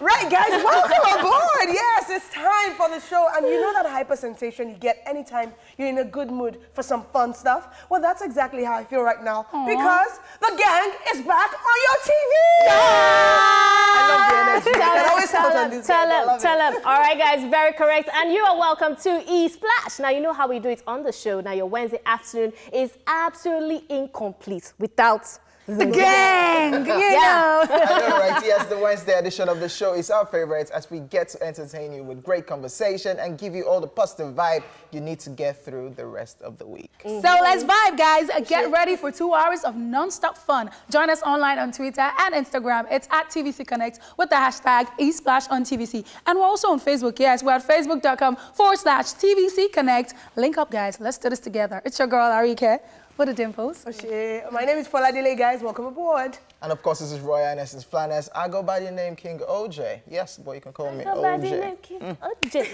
Right, guys, welcome aboard. Yes, it's time for the show. And you know that hyper sensation you get anytime you're in a good mood for some fun stuff? Well, that's exactly how I feel right now. Aww. Because the gang is back on your TV. Yeah! I love the energy. Tell them. All right, guys, very correct. And you are welcome to ESplash. Now, you know how we do it on the show. Now, your Wednesday afternoon is absolutely incomplete without the gang, you know. I know, right? Yes, the Wednesday edition of the show is our favorite as we get to entertain you with great conversation and give you all the positive vibe you need to get through the rest of the week. So let's vibe, guys. Get ready for 2 hours of non-stop fun. Join us online on Twitter and Instagram. It's at TVC Connect with the hashtag ESplash on TVC. And we're also on Facebook. Yes, we're at facebook.com/TVC Connect. Link up, guys. Let's do this together. It's your girl, Arike. With the dimples. My name is Foladile, guys. Welcome aboard. And of course, this is Royal Innocence Flanness. I go by the name King OJ. Yes, boy, you can call me OJ. I go by the name King OJ.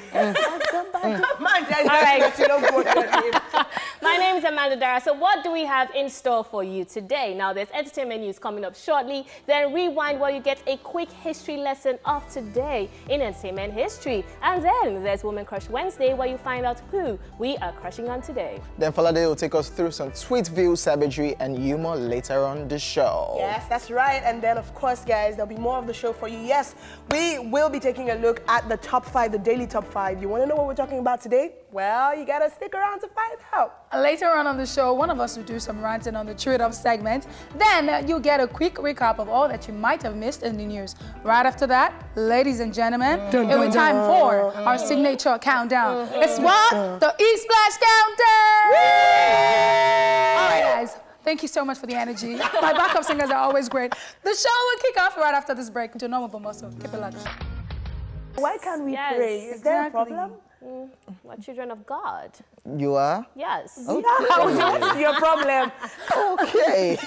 My name is Amanda Dara. So what do we have in store for you today? Now, there's entertainment news coming up shortly. Then Rewind, where you get a quick history lesson of today in entertainment history. And then there's Woman Crush Wednesday, where you find out who we are crushing on today. Then Foladile will take us through some Twit Ville savagery and humor later on the show. Yes, that's right. And then, of course, guys, there'll be more of the show for you. Yes, we will be taking a look at the top 5, the daily top 5. You want to know what we're talking about today? Well, you got to stick around to find out. Later on the show, one of us will do some ranting on the Trade Up segment. Then you'll get a quick recap of all that you might have missed in the news. Right after that, ladies and gentlemen, it'll be time for our signature countdown. It's what? The ESplash Countdown! All right, guys. Thank you so much for the energy. My backup singers are always great. The show will kick off right after this break. To normal muscle. Keep it locked. Why can't we pray? Is there a problem? We're children of God. You are? Yes. Okay. What's your problem? Okay.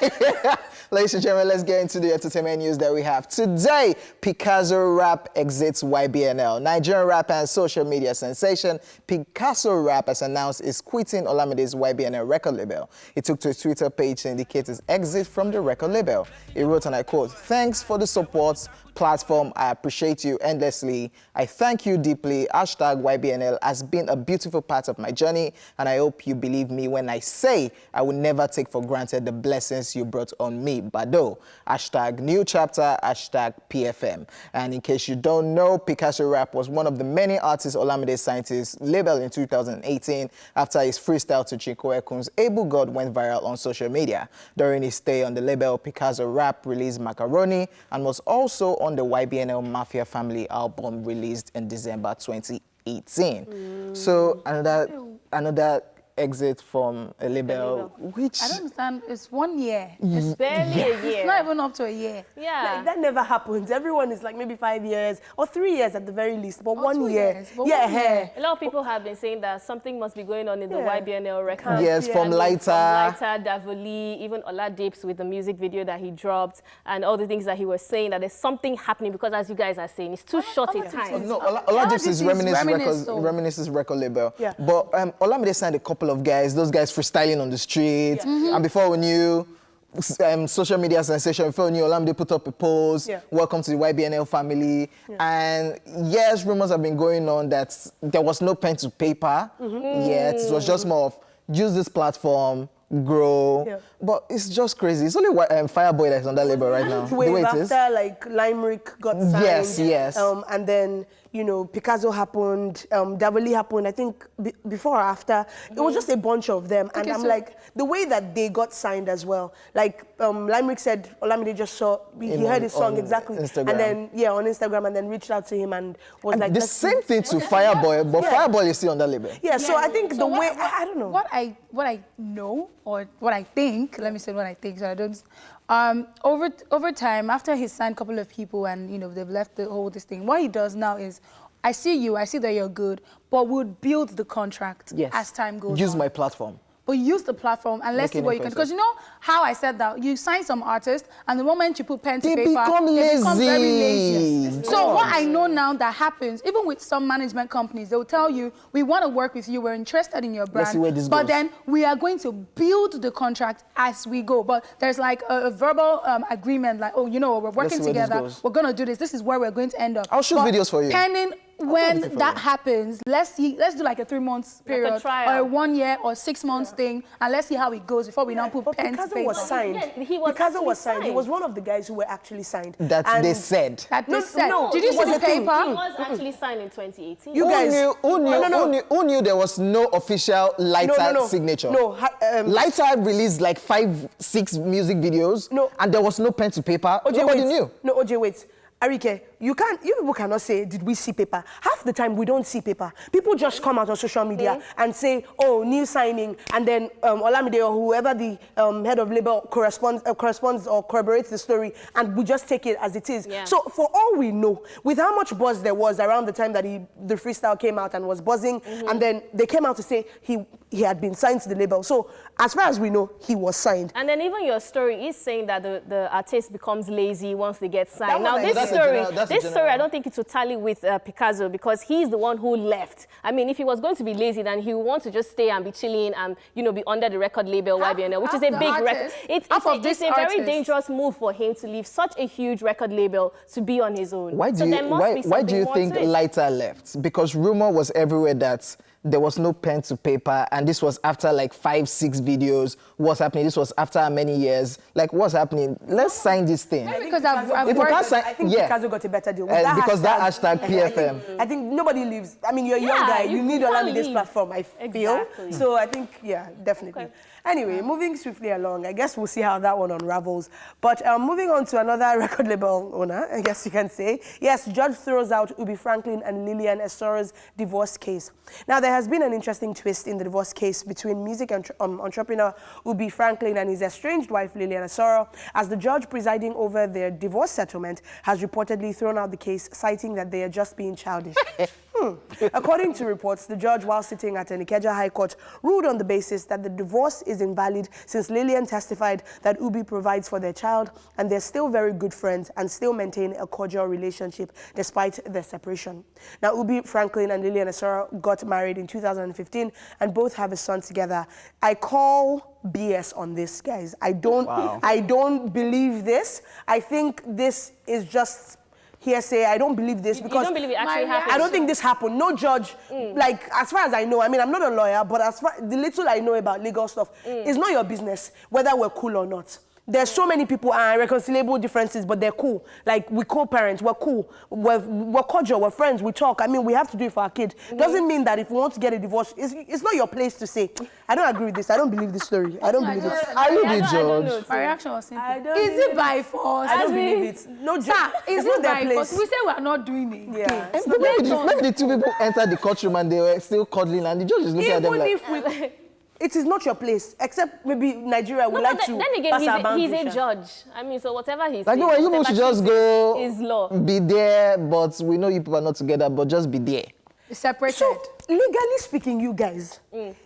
Ladies and gentlemen, let's get into the entertainment news that we have today. Picasso rap exits YBNL. Nigerian rapper and social media sensation Picasso rap has announced is quitting Olamide's YBNL record label. He took to his Twitter page to indicate his exit from the record label. He wrote, and I quote, "Thanks for the support platform. I appreciate you endlessly. I thank you deeply. Hashtag YBNL has been a beautiful part of my journey, and I hope you believe me when I say I will never take for granted the blessings you brought on me. Bado. Hashtag new chapter. Hashtag PFM." And in case you don't know, Picasso rap was one of the many artists Olamide signed to his label in 2018 after his freestyle to Chinko Ekun's Able God went viral on social media. During his stay on the label, Picasso rap released Macaroni and was also on the YBNL Mafia Family album released in December 2018. So another exit from a label, which... I don't understand. It's 1 year. It's barely a year. It's not even up to a year. Yeah. Like, that never happens. Everyone is like maybe 5 years or 3 years at the very least, but 1 year. Years, but 1 year. A lot of people have been saying that something must be going on in the YBNL record. Yes, from Lighter, Davoli, even Oladips with the music video that he dropped and all the things that he was saying, that there's something happening because, as you guys are saying, it's too short a time. No, Oladips is Reminisce's record label. Yeah. But Olamide signed a couple of guys, those guys freestyling on the street. And before we knew, social media sensation, before we knew, Olamide put up a post, welcome to the YBNL family. And yes, rumors have been going on that there was no pen to paper yet. It was just more of use this platform, grow. But it's just crazy. It's only Fireboy that's on that label right now. Wave after, like, Limerick got signed. Yes. And then, you know, Picasso happened, Davoli happened, I think before or after. It was just a bunch of them. And I'm like, the way that they got signed as well. Like, Limerick said, Olamide just saw, he heard his song, exactly. Instagram. And then, on Instagram, and then reached out to him and was like... The same thing to Fireboy, but Fireboy is still on that label. So I think the way, I don't know. What I know, or what I think, let me say what I think, so I don't... over time, after he signed a couple of people and, you know, they've left the whole this thing, what he does now is, I see that you're good, but we'll build the contract as time goes on. Use my platform. But use the platform and let's see what you can. Because you know how I said that you sign some artists and the moment you put pen to paper, become lazy. They become very lazy. So what I know now that happens, even with some management companies, they'll tell you, we want to work with you, we're interested in your brand. Let's see where this but goes. then we are going to build the contract as we go. But there's like a verbal agreement, like, oh, you know, we're working together, we're going to do this, this is where we're going to end up. I'll shoot videos for you. Pending when that happens, let's do like a 3 months period, like or a 1 year or 6 months thing, and let's see how it goes before we now put pen to Picasso paper. was signed. Picasso was signed. He was one of the guys who were actually signed. That they said. That they said. no, Did you it see was the a thing. paper? He was actually signed in 2018. You guys Who knew there was no official Lighter signature? No. Lighter released like 5-6 music videos, and there was no pen to paper. Nobody knew. No, OJ, wait. Arike, you people cannot say, did we see paper? Half the time, we don't see paper. People just come out on social media and say, oh, new signing, and then Olamide or whoever the head of label corresponds or corroborates the story, and we just take it as it is. Yeah. So for all we know, with how much buzz there was around the time that the freestyle came out and was buzzing, and then they came out to say he had been signed to the label. So as far as we know, he was signed. And then even your story is saying that the artist becomes lazy once they get signed. Now That's this story, I don't think it will tally with Picasso, because he's the one who left. I mean, if he was going to be lazy, then he would want to just stay and be chilling and, you know, be under the record label YBNL, which is a big record. It's a very dangerous move for him to leave such a huge record labal to be on his own. Why do you think Lighter left? Because rumor was everywhere that there was no pen to paper, and this was after like 5-6 videos. What's happening? This was after how many years? Like, what's happening? Let's sign this thing. Because I've worked. I think Picasso got a better deal. Because that hashtag PFM. I think nobody leaves. I mean, you're a young guy. You need Olamide's platform, I feel. Exactly. So I think, yeah, definitely. Okay. Anyway, moving swiftly along, I guess we'll see how that one unravels. But moving on to another record label owner, I guess you can say. Yes, judge throws out Ubi Franklin and Liliana's divorce case. Now, there has been an interesting twist in the divorce case between music entrepreneur Ubi Franklin and his estranged wife, Liliana, as the judge presiding over their divorce settlement has reportedly thrown out the case, citing that they are just being childish. According to reports, the judge, while sitting at an Ikeja High Court, ruled on the basis that the divorce is invalid since Lilian testified that Ubi provides for their child and they're still very good friends and still maintain a cordial relationship despite their separation. Now, Ubi Franklin and Liliana got married in 2015 and both have a son together. I call BS on this, guys. I don't believe this. I think this is just hearsay. I don't believe this because you don't believe it actually happened. I don't think this happened. No judge, like as far as I know, I mean, I'm not a lawyer, but as far the little I know about legal stuff, it's not your business whether we're cool or not. There's so many people reconcilable differences, but they're cool. Like, we co-parents, we're cool, we're cordial, we're friends, we talk. I mean, we have to do it for our kid. Doesn't mean that if we want to get a divorce, it's not your place to say. I don't agree with this. I don't believe this story. I don't believe it. Are you the judge? My reaction was simple. I don't Is it by force? I don't believe it. No, Sir, is not it their by place. force? We say we are not doing it. Yeah. Okay. But maybe the two people entered the courtroom and they were still cuddling, and the judge is looking at them like... It is not your place, except maybe Nigeria would like to then again, pass our boundaries. he's a judge. I mean, so whatever he says, Like, no, you should just go, is law. be there, but we know you people are not together, but just be there. Separated. So, legally speaking, you guys, it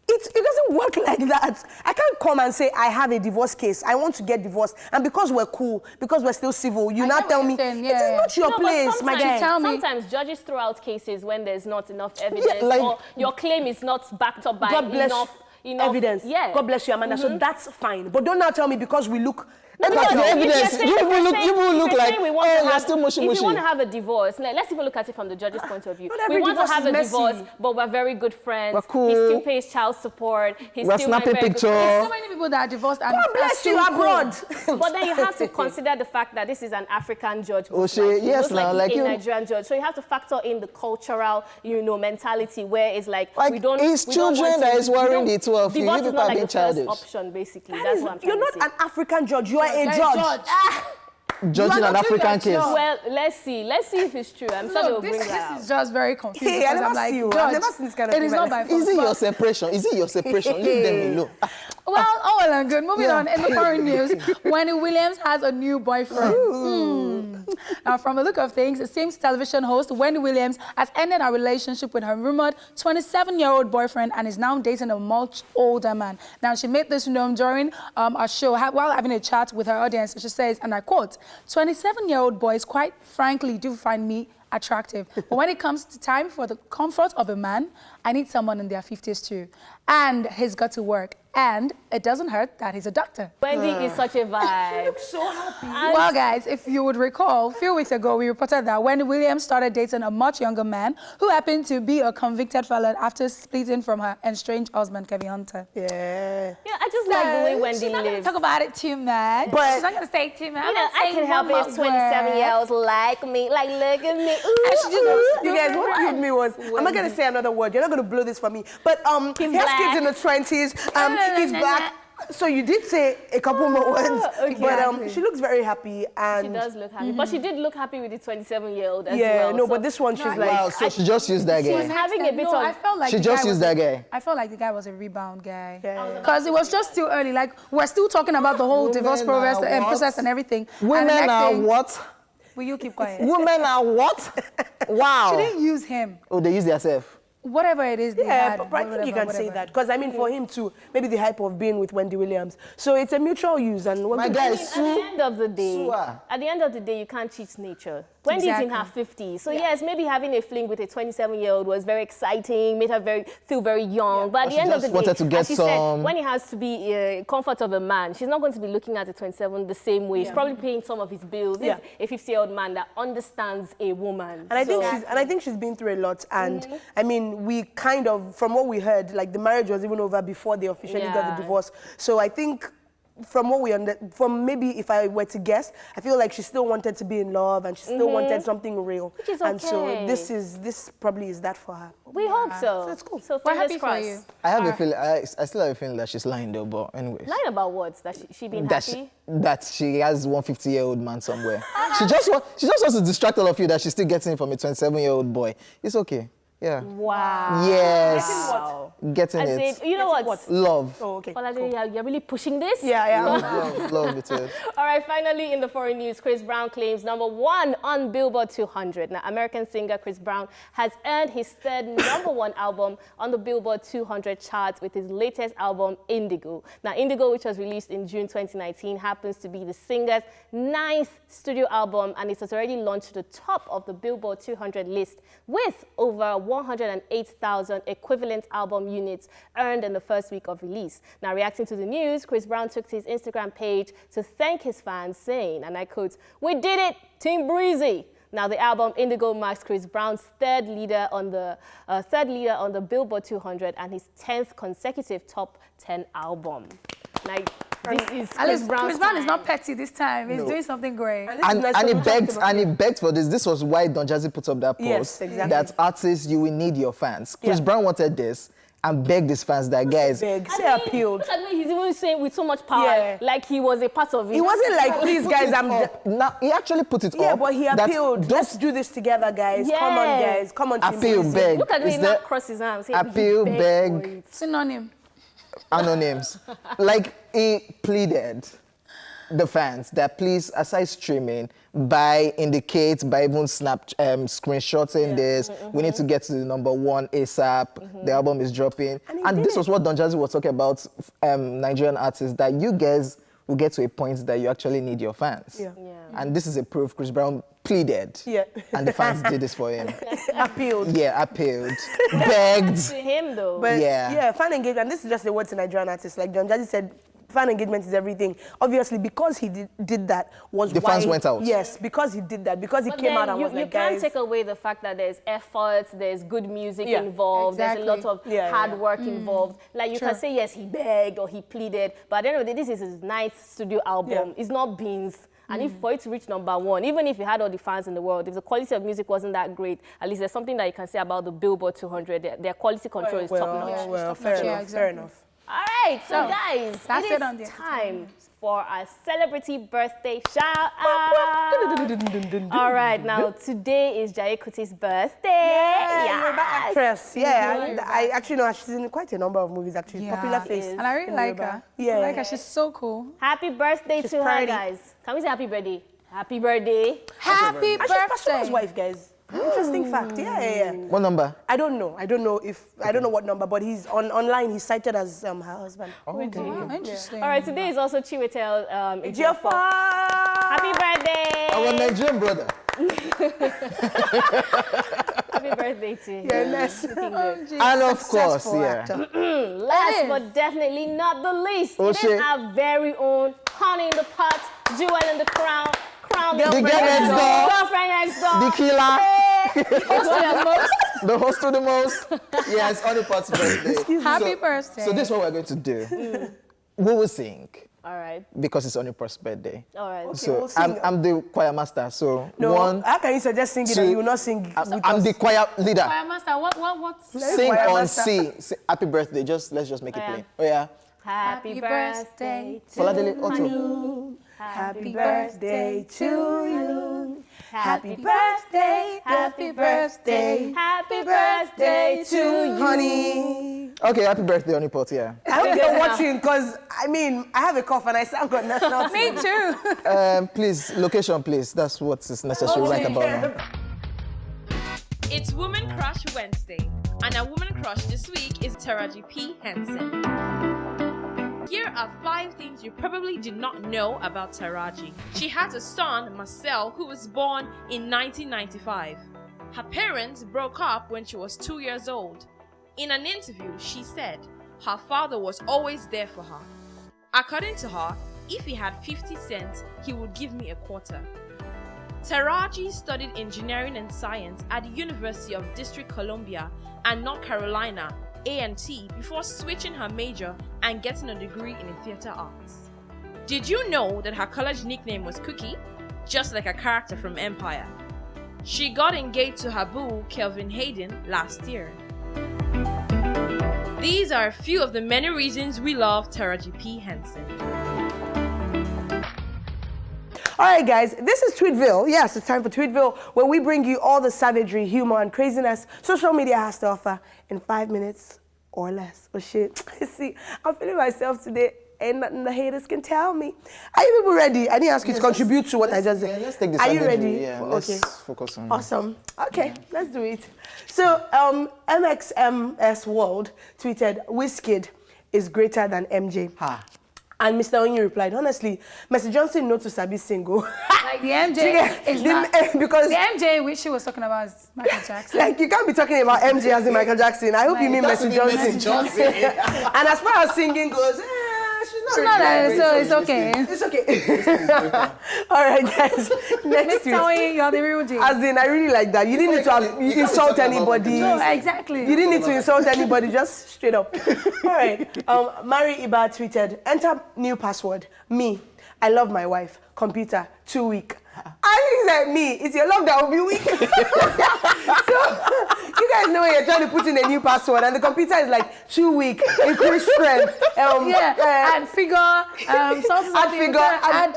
doesn't work like that. I can't come and say, I have a divorce case, I want to get divorced, and because we're cool, because we're still civil, you now tell me, it is not your place, my guy. Sometimes judges throw out cases when there's not enough evidence, or your claim is not backed up by enough evidence. Yeah. God bless you, Amanda. So that's fine. But don't now tell me because we look... That's the evidence. You will look like, oh, you're still mushy. If you want to have a divorce, let's even look at it from the judge's point of view. We want to have a divorce, but we're very good friends. We're cool. He still pays child support. We're snapping pictures. There's so many people that are divorced and God bless you abroad. But then you have to consider the fact that this is an African judge. Yes, now, like a Nigerian judge. So you have to factor in the cultural, mentality where it's like we don't. It's children that is worrying the 12. You Divorce is not like the childish. first option, basically. That's what I'm trying You're to not say. an African judge. You are a judge. Judging an African case. Well, let's see if it's true. I'm sure they'll bring that out. This is just very confusing. Hey, I because never I'm like, see you. Judge, I've never seen this kind of it is not by force. Is it your separation? Leave them alone. Well, all well and good. Moving on. In the foreign news, Wendy Williams has a new boyfriend. Now, from the look of things, it seems television host Wendy Williams has ended her relationship with her rumored 27-year-old boyfriend and is now dating a much older man. Now, she made this known during a show while having a chat with her audience. She says, and I quote, 27-year-old boys, quite frankly, do find me attractive. But when it comes to time for the comfort of a man, I need someone in their 50s too. And he's got to work. And it doesn't hurt that he's a doctor. Wendy is such a vibe. She looks so happy. Well, guys, if you would recall, a few weeks ago, we reported that Wendy Williams started dating a much younger man who happened to be a convicted felon after splitting from her estranged husband, Kevin Hunter. Yeah. Yeah, I just like the way Wendy She's not going to lives. talk about it too much. But- she's not going to say too much. You know, I can help it if 27-year-olds like me. Like, look at me. Ooh, You guys, what killed me was, I'm not gonna say another word, you're not gonna blow this for me, but he has black. kids in the 20s, he's black. So you did say a couple more words, but she looks very happy and... She does look happy. But she did look happy with the 27-year-old as Yeah, well. no, So but this one, she's like... Wow, so she just used that she was guy. having a bit No, I of... felt like She the just guy used was that guy. I felt like the guy was a rebound guy. Yeah. Because it was just too early. Like, we're still talking about the whole divorce Women are what? process and everything. And the Women next are thing- what? Will you keep quiet? Women are what? Wow. She didn't use him. Oh, they use themselves. Whatever it is they Yeah, had. but I think you can say whatever. that. Because, I mean, for him too, maybe the hype of being with Wendy Williams. So it's a mutual use. And My guy is At the end of the day, Sua. at the end of the day, you can't cheat nature. Wendy's in her 50s. So yes, maybe having a fling with a 27-year-old was very exciting, made her feel very young. But at But the she end of just the day, wanted to get as she said, some- when it has to be comfort of a man, she's not going to be looking at a 27 the same way. She's probably paying some of his bills. This is a 50-year-old man that understands a woman. And I think she's been through a lot. And I mean, we kind of, from what we heard, like the marriage was even over before they officially got the divorce. So I think from what from maybe if I were to guess, I feel like she still wanted to be in love and she still wanted something real. Which is And so okay. this probably is that for her. We hope so. That's cool. So We're fingers happy for crossed. you. I have a feeling, I still have a feeling that she's lying though, but anyways. Lying about what? That she being happy? That she has 150-year-old man somewhere. She just wants to distract all of you that she's still getting from a 27-year-old boy. It's okay. Yeah. Wow. Yes. Wow. Getting I it. said, you know what? Love. Oh, okay. Olajide, you're really pushing this? Yeah. Love it is. All right, finally in the foreign news, Chris Brown claims #1 on Billboard 200. Now, American singer Chris Brown has earned his third #1 album on the Billboard 200 charts with his latest album, Indigo. Now, Indigo, which was released in June 2019, happens to be the singer's 9th studio album, and it has already launched to the top of the Billboard 200 list with over 108,000 equivalent album units earned in the first week of release. Now, reacting to the news, Chris Brown took to his Instagram page to thank his fans, saying, and I quote, "We did it, Team Breezy." Now, the album Indigo marks Chris Brown's third leader on the Billboard 200 and his 10th consecutive top 10 album. Now, this is At least Brown's Chris Brown is time. not petty this time. He's doing something great. And he begged for this. This was why Don Jazzy put up that post. Yes, exactly. That artists, you will need your fans. Chris Brown wanted this and begged his fans that, guys, Beg, say I mean, appealed. Look at me, he's even saying with so much power, like he was a part of it. He wasn't like, please, guys, Now, he actually put it up. Yeah, but he that appealed. Let's do this together, guys. Yeah. Come on, guys. Come on, Team Appeal, Breezy. beg. Look at me Is now there- cross his arms. He Appeal, begged for beg. it. Synonym. Anonyms. Like, he pleaded the fans that please, aside streaming, by indicate, by even screenshotting this, we need to get to the #1 ASAP. The album is dropping. And this was what Don Jazzy was talking about, Nigerian artists, that you guys will get to a point that you actually need your fans. And this is a proof Chris Brown pleaded. And the fans did this for him. Appealed. Yeah, appealed. Begged. To him, though. But Yeah. fan engagement, and this is just the word to Nigerian artists. Like John Jazzy said, fan engagement is everything. Obviously, because he did that was The why... fans went out. Yes, because he did that. Because he But came then out and you was like, can't guys... take away the fact that there's effort, there's good music Yeah. involved, there's a lot of hard work involved. Like you can say, yes, he begged or he pleaded, but at the end of the day, this is his 9th studio album. It's not beans. And if for it to reach #1, even if you had all the fans in the world, if the quality of music wasn't that great, at least there's something that you can say about the Billboard 200. Their quality control is top-notch. Well, fair enough. All right, so guys, that's it it on the is time for our celebrity birthday shout out. All right, now today is Jai Kuti's birthday. You're back actress. I actually know her. She's in quite a number of movies, actually. Popular face. And I really like her. Yeah. I like her. She's so cool. Happy birthday to her, pretty. guys. Can we say happy birthday? Happy birthday. Happy She's Pastor's birthday. wife, guys. Interesting fact. Yeah. What number? I don't know what number, but he's online. He's cited as her husband. Oh, interesting. All right, today is also Chiwetel Ejiofor. Happy birthday. Our Nigerian brother. Happy birthday to him. Yes. And of course, Successful yeah. actor. Last but definitely not the least, Oh, it is shit. our very own honey in the pot, jewel in the crown, The girl next door. girlfriend next door. The killer. Most. The host to the most. Yes, on the pot's birthday. Happy birthday. So this is what we're going to do. We will sing All right, because it's on your pot's birthday. all right. So we'll sing. I'm the choir master. So No, one, how can you suggest singing two, and you will not sing with I'm us? the choir leader. Choir master, what? Sing choir on master. C. Happy birthday. Let's just make it Oh, yeah. play. Oh yeah. Happy birthday to Foladele Otto. you. Happy birthday to you. Happy birthday, happy birthday. Happy birthday to you. Honey. Okay, happy birthday on your pot, yeah. I hope they're watching because, I mean, I have a cough and I sound on national Me TV. too. Please, location, please. That's what is necessary right about now. It's Woman Crush Wednesday, and our woman crush this week is Taraji P. Henson. Here are 5 things you probably did not know about Taraji. She has a son, Marcel, who was born in 1995. Her parents broke up when she was 2 years old. In an interview, she said her father was always there for her. According to her, if he had 50 cents, he would give me a quarter. Taraji studied engineering and science at the University of District Columbia and North Carolina, A&T, before switching her major and getting a degree in theater arts. Did you know that her college nickname was Cookie? Just like a character from Empire. She got engaged to her boo, Kelvin Hayden, last year. These are a few of the many reasons we love Taraji P. Henson. All right, guys, this is Twit Ville. Yes, it's time for Twit Ville, where we bring you all the savagery, humor, and craziness social media has to offer in 5 minutes or less. Oh, shit. See, I'm feeling myself today. Ain't nothing the haters can tell me. Are you people ready? I didn't ask you to contribute to what I just said. Yeah, let's take this. Are you ready? Yeah, Okay. let's focus on. Awesome. Okay, let's do it. So, MXMS World tweeted, Wizkid is greater than MJ. Ha. And Mr. Onyi replied, honestly, Mercy Johnson no to sabi single. Like the MJ is not, because the MJ which she was talking about is Michael Jackson. like you can't be talking about MJ as in Michael Jackson. I hope you mean Mercy Johnson. And as far as singing goes, she's not really So great. it's okay. It's okay. All right, guys. Next Mr. week. Onyi, you're the real deal. As in, I really like that. You didn't need to insult anybody. No, exactly. You didn't need to insult anybody, just straight up. All right. Mari Iba tweeted, enter new password. Me. I love my wife. Computer. 2 week. I think it's like me. It's your love that will be weak. So, you guys know when you're trying to put in a new password and the computer is like 2 week, increase strength. Add figure, something. Add figure,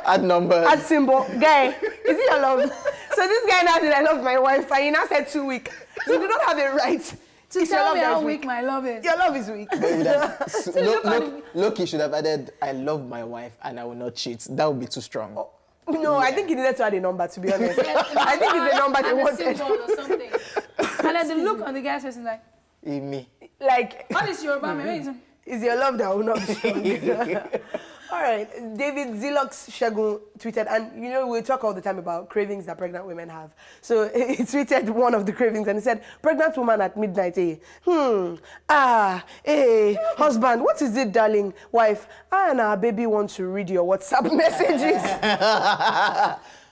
Add number. add symbol. Guy, is it your love? So this guy now did I love my wife and he now said 2 week. You do not have a right To It's your tell love me that how is weak my love is. Your love is weak. Loki should have added, I love my wife and I will not cheat. That would be too strong. No, I think he needed to add a number, to be honest. I think it's the number they And a wanted. symbol or something. And then the look on the guy's face is like, Me. Like, what is your Yoruba? it's your love that will not be strong. All right, David Zilox Shagun tweeted, and you know, we talk all the time about cravings that pregnant women have. So he tweeted one of the cravings and he said, pregnant woman at midnight, husband, what is it, darling? Wife, I and our baby want to read your WhatsApp messages.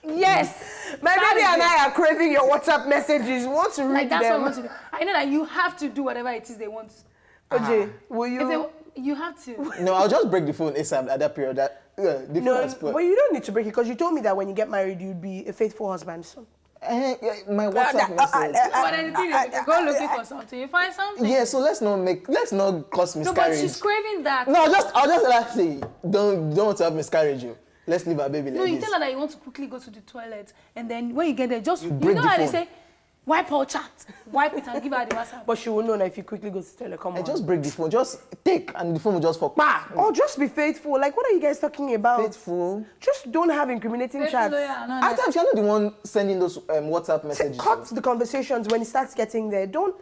Yes, my baby and I are craving your WhatsApp messages. We want to read Like, that's them. what I want to do. I know that you have to do whatever it is they want. OJ, will you? You have to. No, I'll just break the phone ASAP at that period. The phone No, was spoiled. but you don't need to break it because you told me that when you get married, you'd be a faithful husband. So. My WhatsApp message. But then the thing is, you go looking for something, you find something. Yeah, so let's not cause No, miscarriage. but she's craving that. No, I'll just actually don't have miscarriage. Let's leave our baby like No, you this. tell her that you want to quickly go to the toilet, and then when you get there, just you break know the how they phone. say, Wipe all chat. Wipe it and give her the WhatsApp. But she will know that if you quickly go to telecom. And just break the phone. Just take, and the phone will just fall. Bah! Or just be faithful. Like, what are you guys talking about? Faithful. Just don't have incriminating chats. At times, you're not the one sending those WhatsApp messages. Cut the conversations when it starts getting there. Don't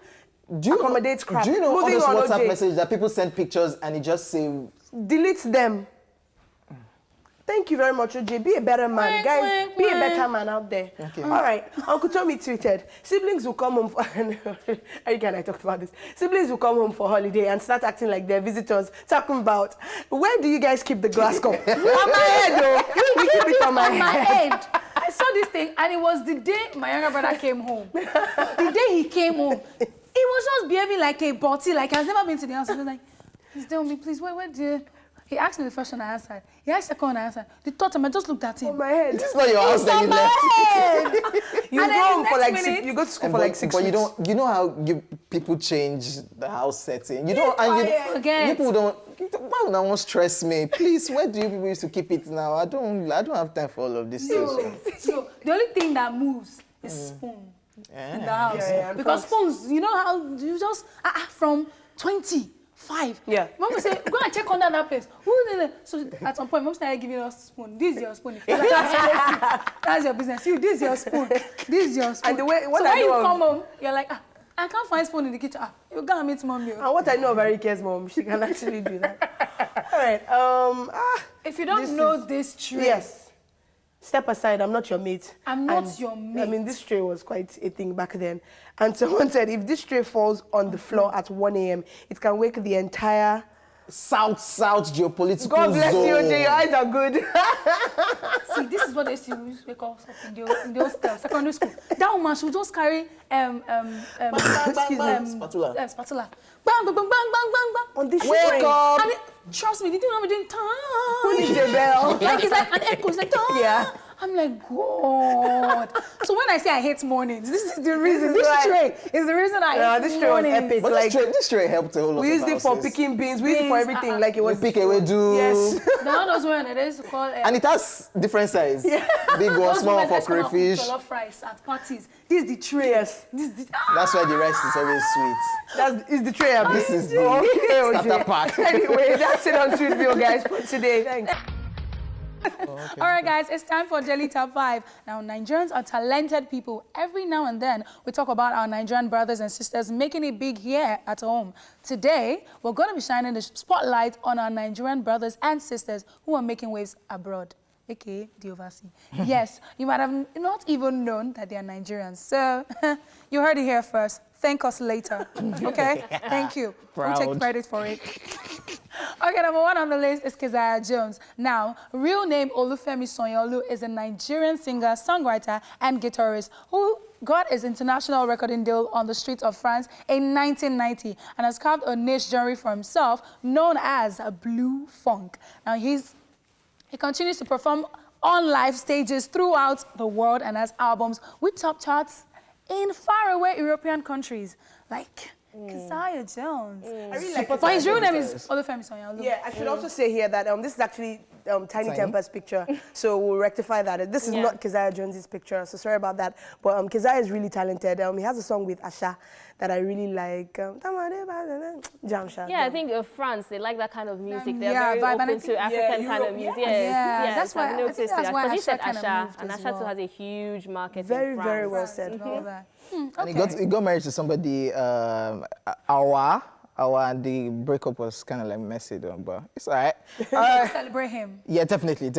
accommodate crap. Do you know all Moving those on, WhatsApp OJ. messages that people send pictures and it just saves? Delete them. Thank you very much, OJ. Be a better man. Guys, be a better man out there. Okay. All right. Uncle Tommy tweeted, siblings will come home for... Erika and I talked about this. Siblings will come home for holiday and start acting like they're visitors, talking about, where do you guys keep the glass cup? On my head, though. You keep it on my head. I saw this thing, and it was the day my younger brother came home. The day he came home, he was just behaving like a botty, like I've never been to the house. He was like, please tell me, please, where do you... He asked me the first one, I answered. He asked the second one, I answered. The third time, I just looked at him. On my head. This is not your house that you left. You And go then home the for next like minute- you go to school for like 6 But weeks. you know how people change the house setting. You don't, and you Forget. people don't. Why would that one stress me? Please, where do you people used to keep it now? I don't have time for all of this. So the only thing that moves is spoon in the house. Yeah, because spoons, you know how you just from 25. Yeah. Mom would say, go and check under that place. Who is it? So at some point, mom started giving us spoon. This is your spoon. If you like, that's your business. You, this is your spoon. This is your spoon. And the way what so I when you know of- come home, you're like, I can't find spoon in the kitchen. You go and meet mommy. And what I know of Erika's mom, she can actually do that. All right. If you don't know this trick, Yes. Step aside, I'm not your mate. I'm not your mate. I mean, this tray was quite a thing back then. And someone said, if this tray falls on the floor at 1 a.m., it can wake the entire... South geopolitical God bless zone. you, OJ. Your eyes are good. see, this is what they used to wake us up in the hostel, secondary school. That woman, she would just carry Spatula. spatula. Bang, bang, bang, bang, bang, bang, bang. On this Wake tray. up! And trust me, they didn't know me doing Who needs time. a bell? Like it's like an echo. It's like Yeah. I'm like, God. So when I say I hate mornings, this is the reason. This This is tray is the reason I hate this tray was mornings. epic. But Like, this tray helped a whole lot. we used of it for houses. picking beans. We used it for Beans, everything. Like it We was... pick away do. Yes. Now those women, they used to call And it has different size. Big one, those small women for that come up with crayfish. jollof rice at parties. This is the tray. Yes. This is the, That's why the rice is always sweet. Is the tray a bit? This is the Okay, starter OJ. pack. Anyway, that's it on Twit Ville, guys, for today. Thanks. All right, guys, it's time for Jelly Top 5. Now, Nigerians are talented people. Every now and then, we talk about our Nigerian brothers and sisters making it big here at home. Today, we're going to be shining the spotlight on our Nigerian brothers and sisters who are making waves abroad, aka the overseas. Yes, you might have not even known that they are Nigerians. So, you heard it here first. Thank us later, okay? Thank you. We'll take Proud. credit for it. Okay, number 1 on the list is Keziah Jones. Now, real name Olufemi Sanyolu is a Nigerian singer, songwriter, and guitarist who got his international recording deal on the streets of France in 1990 and has carved a niche genre for himself known as Blue Funk. Now, he continues to perform on live stages throughout the world and has albums with top charts in faraway European countries like Keziah Jones. I really like But his real name is Olufemi Sanyolu. Yeah, I should also say here that this is actually Tiny Temper's picture, so we'll rectify that. This is not Keziah Jones's picture, so sorry about that. But Keziah is really talented. He has a song with Asha that I really like. Yeah, I think France, they like that kind of music. They're yeah, very vibe, and I open think- to African kind of music. Yes, that's why- I've I think noticed that's that. why Because you said Asha kinda Asha, moved and as Asha too well. has a huge market Very, in France. very well said. And all that. And he got married to somebody, Awa, and the breakup was kind of like messy though, but it's all right. Celebrate him. Yeah, definitely,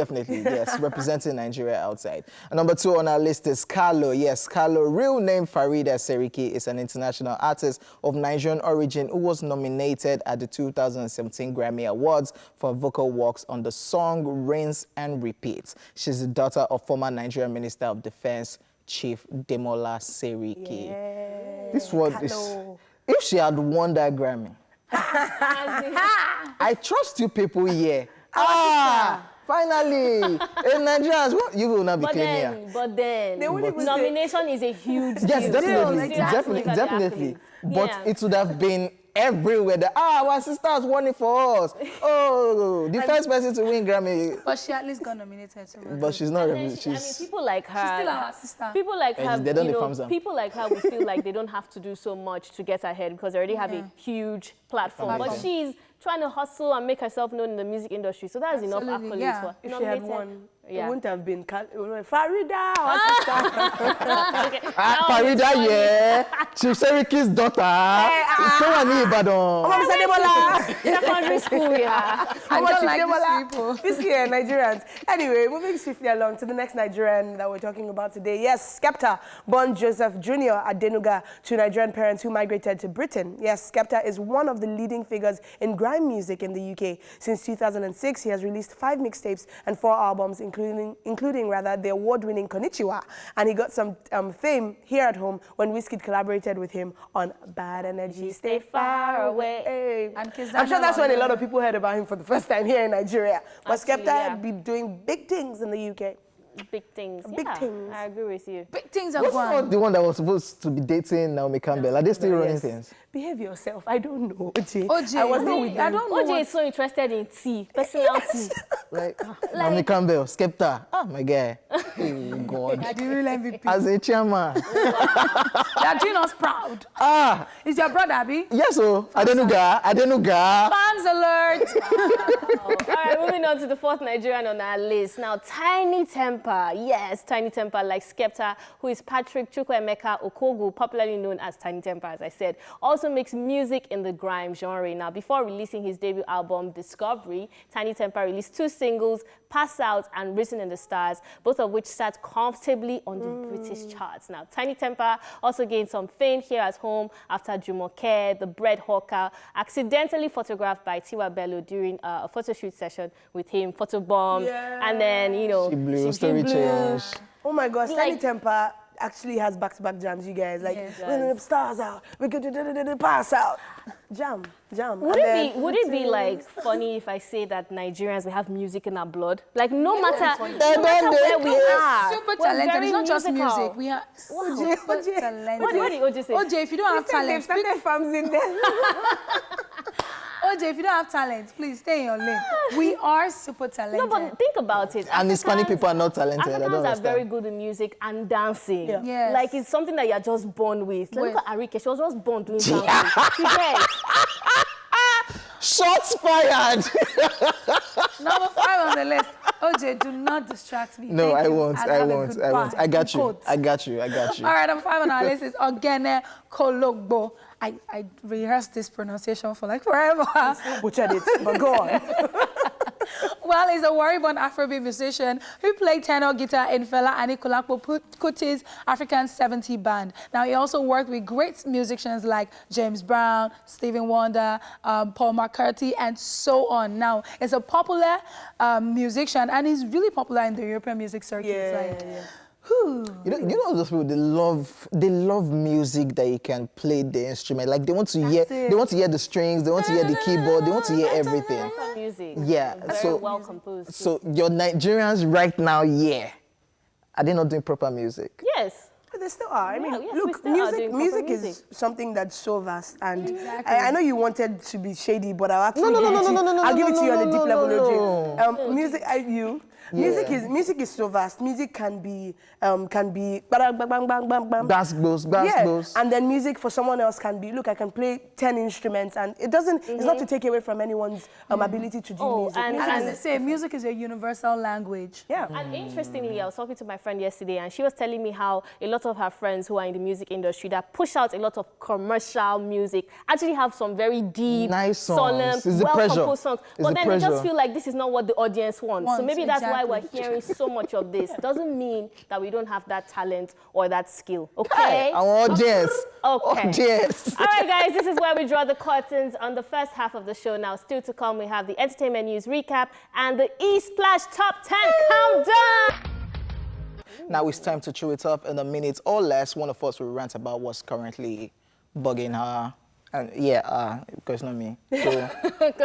yes, representing Nigeria outside. And number 2 on our list is Carlo. Yes, Carlo, real name Farida Seriki, is an international artist of Nigerian origin who was nominated at the 2017 Grammy Awards for vocal works on the song Rinse and Repeat. She's the daughter of former Nigerian Minister of Defense, Chief Demola Seriki. Yeah. This one is... If she had won that Grammy, I trust you people here. Finally, in Nigerians, you will not be claiming her. But then, They won't even nomination is a huge Yes, deal. definitely, Exactly. definitely. But it would have been everywhere. Our sisters won it for us. Oh, the first person to win Grammy. But she at least got nominated. So But she's not. I mean, people like her. she's still our sister. People like her, they don't people like her will feel like they don't have to do so much to get ahead because they already have a huge platform. But she's trying to hustle and make herself known in the music industry. So that's enough accolades yeah. for her. If she had won, Yeah. it wouldn't have been Farida, our sister. Farida, yeah. Chief Seriki's daughter. Secondary school, yeah. I don't like these people. This year, Nigerians. Anyway, moving swiftly along to the next Nigerian that we're talking about today. Yes, Skepta, born Joseph Jr. Adenuga to Nigerian parents who migrated to Britain. Yes, Skepta is one of the leading figures in grime music in the UK. Since 2006, he has released 5 mixtapes and 4 albums, including the award-winning Konnichiwa. And he got some fame here at home when Wizkid collaborated with him on Bad Energy, Stay Far Away. Hey. And I'm sure that's when a lot of people heard about him for the first time here in Nigeria. But Actually, Skepta yeah. had been doing big things in the UK. Big things. Big yeah, things. I agree with you. Big things are What's going. not the one that was supposed to be dating Naomi Campbell? Are they still running Yes. things? Behave yourself. I don't know, OJ. OJ, I was not with I them. don't know. OJ is so interested in tea, personal tea. Like, Naomi Campbell, Skepta. My guy. Oh, God. Like the real MVP. As a chairman. They are doing us proud. Is your brother, Abby? Yes, oh. Adenuga. Fans alert. All right, moving on to the 4th Nigerian on our list. Now, Tiny Temper. Yes, Tiny Temper, like Skepta, who is Patrick Chukwuemeka Okogu, popularly known as Tiny Temper, as I said, also makes music in the grime genre. Now, before releasing his debut album, Discovery, Tiny Temper released 2 singles, Pass Out and Written in the Stars, both of which sat comfortably on the British charts. Now, Tiny Temper also gained some fame here at home after Jumoke, the bread hawker, accidentally photographed by Tiwa Bello during a photo shoot session with him, photobombed, and then, you know, She blew, story change. Oh my gosh, Tiny Like- Temper actually has back-to-back jams, you guys. Like, Yes. when the stars out, we could do pass out. Jam. Would it be like funny if I say that Nigerians, we have music in our blood? Like no matter where we are, Super we're talented. very It's not just musical. music. We are super talented. What did OJ say? OJ, if you don't have They've talent, started farms in there. OJ, if you don't have talent, please stay in your lane. We are super talented. No, but think about it. And Hispanic people are not talented. I don't Africans are understand. very good in music and dancing. Yeah. Yes. Like it's something that you're just born with. Like, Wait. look at Arike, she was just born doing dancing. You get? Shots fired. Number 5 on the list. OJ, do not distract me. No, Thank I you, won't. and I have a won't. good I won't. bye. I got you. Quote. I got you. I got you. All right, number 5 on our list is Ogene Kologbo. I rehearsed this pronunciation for like forever. Butchered it, but go on. Well, he's a Warri-born Afrobeat musician who played tenor guitar in Fela Anikulapo Kuti's African 70 band. Now, he also worked with great musicians like James Brown, Stevie Wonder, Paul McCartney, and so on. Now, he's a popular musician, and he's really popular in the European music circuit. You know those people, they love music that you can play the instrument. Like they want to hear the strings, they want to hear the keyboard, they want to hear everything. Music. Yeah. Very So well composed. So your Nigerians right now, are they not doing proper music? Yes. But they still are. I mean, yes, we look, still are doing music proper is music. something that's so vast. And Exactly. I know you wanted to be shady, but I'll actually No, I'll give it to you on a deep level, no. OJ. Music is so vast. Music can be bang, bang, bang, bang, bang, bang. Bass goes. And then music for someone else can be, look, I can play 10 instruments, and it doesn't, it's not to take away from anyone's ability to do music. and- Music And is- as they say, music is a universal language. yeah. And interestingly, I was talking to my friend yesterday, and she was telling me how a lot of her friends who are in the music industry that push out a lot of commercial music actually have some very deep, Nice songs. solemn, It's the pressure. well-composed songs. It's But the then they pressure. just feel like this is not what the audience wants. So maybe that's why we're exactly. hearing so much of this. Doesn't mean that we don't have that talent or that skill. Hey, Okay? our audience. Okay. Audience. All right, guys, this is where we draw the curtains on the first half of the show. Now, still to come, we have the entertainment news recap and the ESplash Top 10 Countdown. Now it's time to chew it up in a minute or less. One of us will rant about what's currently bugging her. And because not me. So,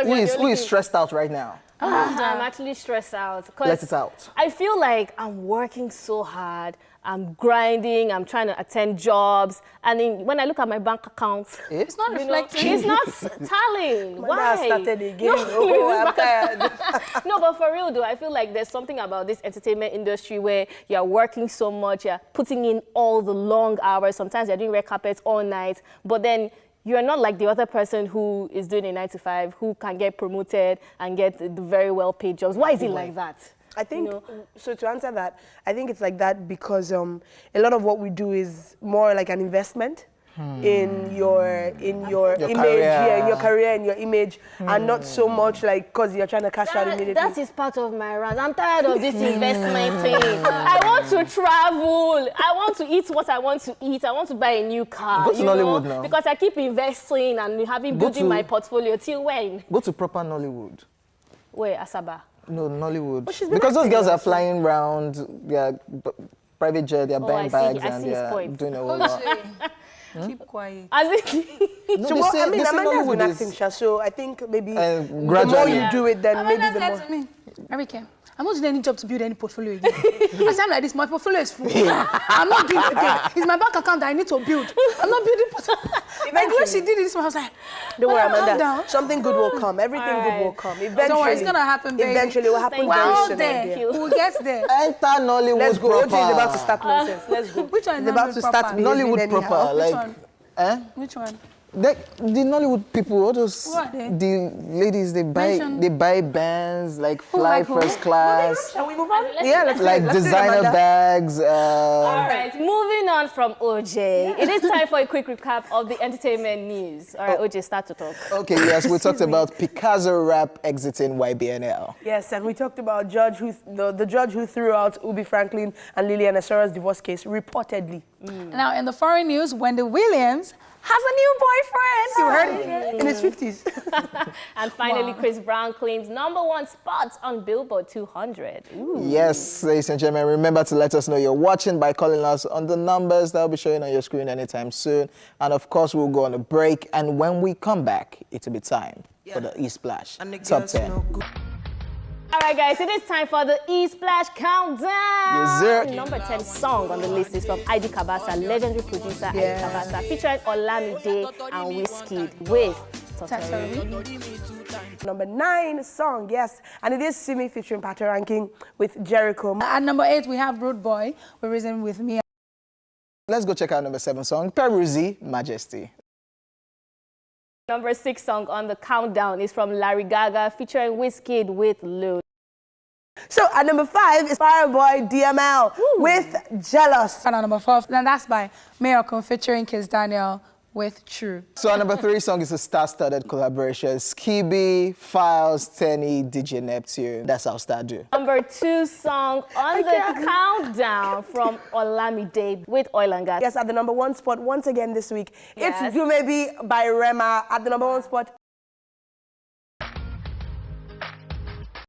who is stressed out right now? I'm actually stressed out. 'Cause Let it out. I feel like I'm working so hard. I'm grinding. I'm trying to attend jobs. And then when I look at my bank account, It's not you know, reflecting. it's not tallying. Now Why? I started again. No, Oh, I'm tired. no, but for real though, I feel like there's something about this entertainment industry where you're working so much, you're putting in all the long hours. Sometimes you're doing red carpets all night, but then you're not like the other person who is doing a 9 to 5, who can get promoted and get the very well-paid jobs. Why is it like that? I think, You know? so to answer that, I think it's like that because a lot of what we do is more like an investment in your image, career. yeah, in your career, in your image, and not so much like because you're trying to cash out immediately. That is part of my rant. I'm tired of this investment thing. I want to travel. I want to eat what I want to eat. I want to buy a new car. Go to you know, Nollywood now. Because I keep investing and having building my portfolio. Till when? Go to proper Nollywood. Wait, Asaba. No, Nollywood. she's been Because those acting girls are also. flying around, they're private jet, they're Oh, buying I see. bags I and see his they're point. doing a whole lot. Keep quiet. As in, No, So they what, say- I mean, they say Amanda's been Nollywood acting, is- Sha, so I think maybe the more gradually. you do it, then maybe Amanda the more. said to me, Erika, I'm not doing any job to build any portfolio again. I say I'm like this, my portfolio is full. I'm not doing it again. It's my bank account that I need to build. I'm not building portfolio. Like when she did this, I was like, Don't worry, calm Amanda. down. Something good will come. Everything good will come. Eventually. Don't worry, it's gonna happen, baby. Eventually, it will happen Thank very you. We're all soon. there. my dear. you. We'll get there. Enter Nollywood Let's go. proper. OJ is about to start nonsense. Let's go. Which one is He's about Nollywood to start proper? behaving Nollywood anyhow. proper, Which like, one? eh? Which one? The Nollywood people, all those, Who are they? the ladies, they Mention- buy bands, like fly like who? first class, Shall we move on? Yeah, let's like do it, designer Amanda. bags. all right, moving on from OJ. It is time for a quick recap of the entertainment news. All right, OJ, start to talk. Okay, yes, we talked about Picasso rap exiting YBNL. Yes, and we talked about the judge who threw out Ubi Franklin and Liliana Sarah's divorce case, reportedly. Now, in the foreign news, Wendy Williams has a new boyfriend. You heard it? In his 50s. And finally, Chris Brown claims #1 spots on Billboard 200. Ooh. Yes, ladies and gentlemen, remember to let us know you're watching by calling us on the numbers that will be showing on your screen anytime soon. And of course, we'll go on a break. And when we come back, it'll be time for the ESplash Top 10. All right, guys, it is time for the ESplash Countdown. Yes, sir. Number 10 song on the list is from ID Kabasa, legendary producer ID Kabasa, featuring Olamide and Wizkid with Totori. Number 9 song, yes. And it is Simi featuring Pato Ranking with Jericho. At number 8, we have Rude Boy, with Reason With Me. Let's go check out number 7 song, Peruzzi, Majesty. Number 6 song on the countdown is from Larry Gaga, featuring Wizkid with Lil. So at number 5 is Fireboy DML with Jealous. And at number 4, then that's by Miracle featuring Kiss Daniel with True. So our number 3 song is a star-studded collaboration, Skibi, Files, Tenny, DJ Neptune. That's our star do. Number 2 song on the countdown from Olamide with Oil and Gas. Yes, at the number 1 spot once again this week, Yes. it's You May Be by Rema. At the number 1 spot,